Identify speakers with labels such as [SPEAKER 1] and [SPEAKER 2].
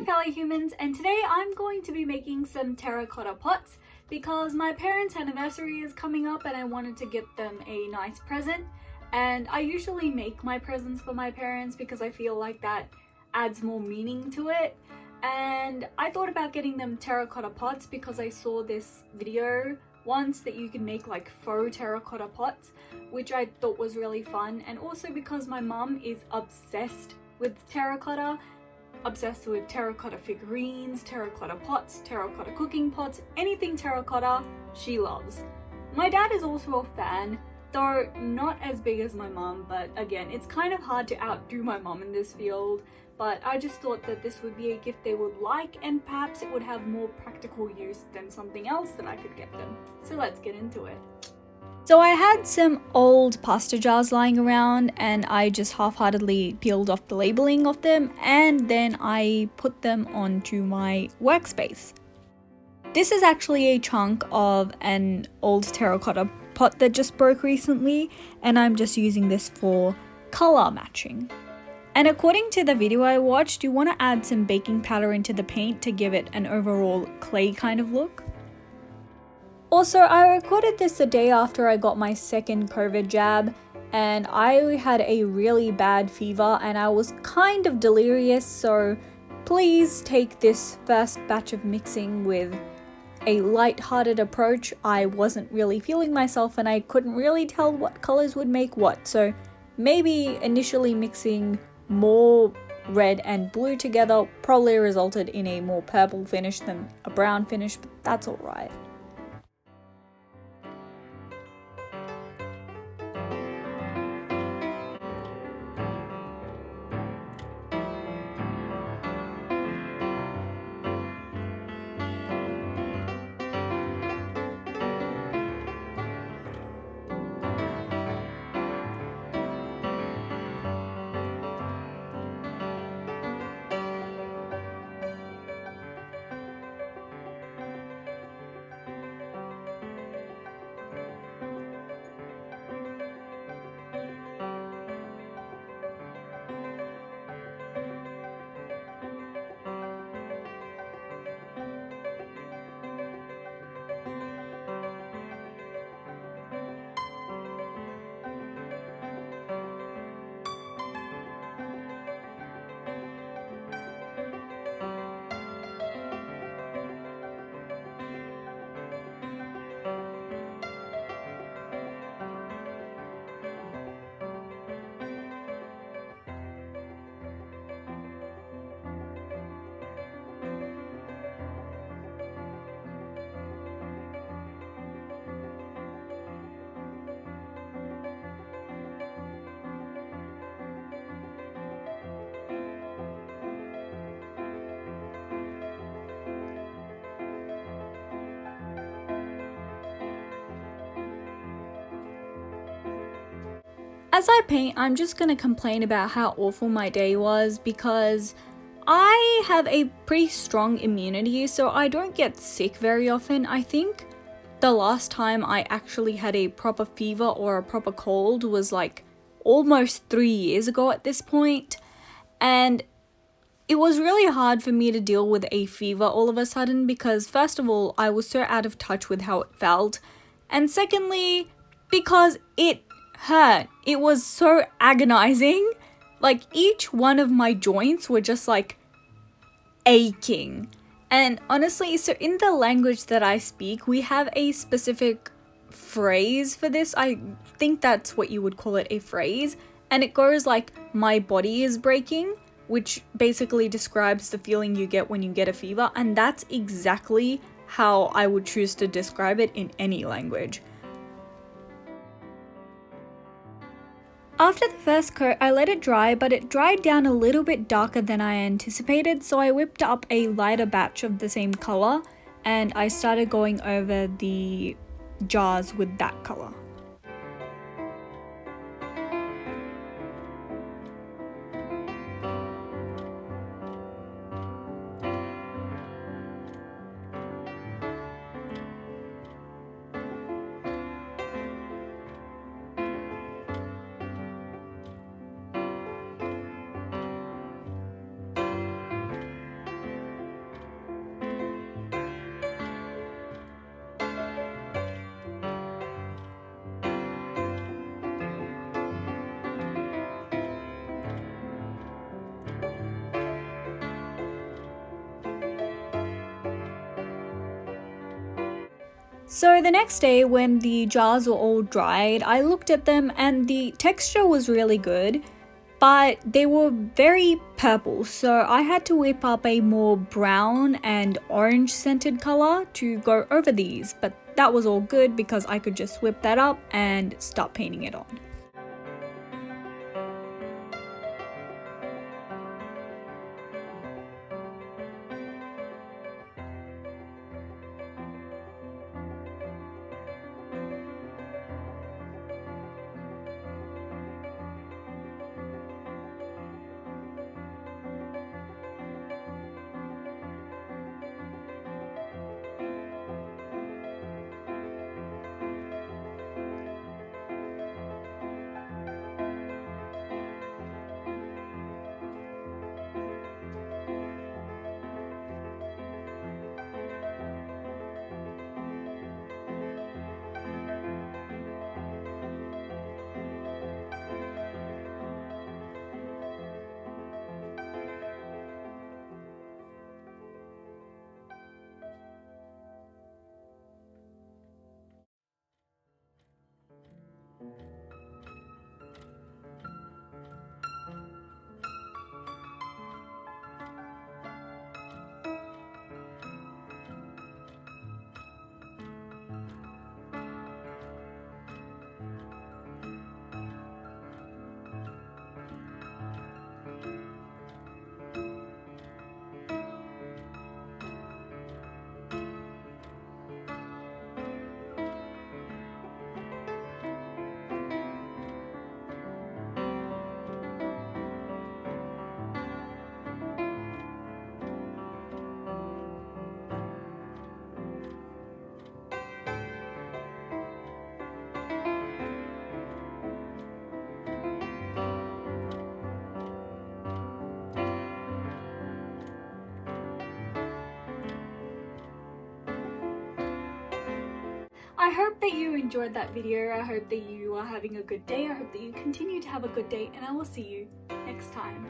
[SPEAKER 1] fellow humans, and today I'm going to be making some terracotta pots because my parents' anniversary is coming up and I wanted to get them a nice present. And I usually make my presents for my parents because I feel like that adds more meaning to it. And I thought about getting them terracotta pots because I saw this video once that you can make like faux terracotta pots, which I thought was really fun. And also because my mum is obsessed with terracotta, obsessed with terracotta figurines, terracotta pots, terracotta cooking pots, anything terracotta, she loves. My dad is also a fan, though not as big as my mum, but again, it's kind of hard to outdo my mum in this field. But I just thought that this would be a gift they would like, and perhaps it would have more practical use than something else that I could get them. So let's get into it. So I had some old pasta jars lying around and I just half-heartedly peeled off the labeling of them and then I put them onto my workspace. This is actually a chunk of an old terracotta pot that just broke recently, and I'm just using this for color matching. And according to the video I watched, you want to add some baking powder into the paint to give it an overall clay kind of look. Also, I recorded this the day after I got my second COVID jab, and I had a really bad fever and I was kind of delirious, so please take this first batch of mixing with a light-hearted approach. I wasn't really feeling myself and I couldn't really tell what colors would make what, so maybe initially mixing more red and blue together probably resulted in a more purple finish than a brown finish, but that's alright. As I paint, I'm just going to complain about how awful my day was because I have a pretty strong immunity, so I don't get sick very often. I think the last time I actually had a proper fever or a proper cold was like almost 3 years ago at this point, and it was really hard for me to deal with a fever all of a sudden because first of all, I was so out of touch with how it felt, and secondly, because it hurt. It was so agonizing. Like each one of my joints were just like aching. And honestly, so in the language that I speak, we have a specific phrase for this. I think that's what you would call it, a phrase. And it goes like, my body is breaking, which basically describes the feeling you get when you get a fever. And that's exactly how I would choose to describe it in any language. After the first coat, I let it dry, but it dried down a little bit darker than I anticipated, so I whipped up a lighter batch of the same color, and I started going over the jars with that color. So the next day when the jars were all dried, I looked at them and the texture was really good, but they were very purple, so I had to whip up a more brown and orange scented color to go over these, but that was all good because I could just whip that up and start painting it on. I hope that you enjoyed that video. I hope that you are having a good day. I hope that you continue to have a good day, and I will see you next time.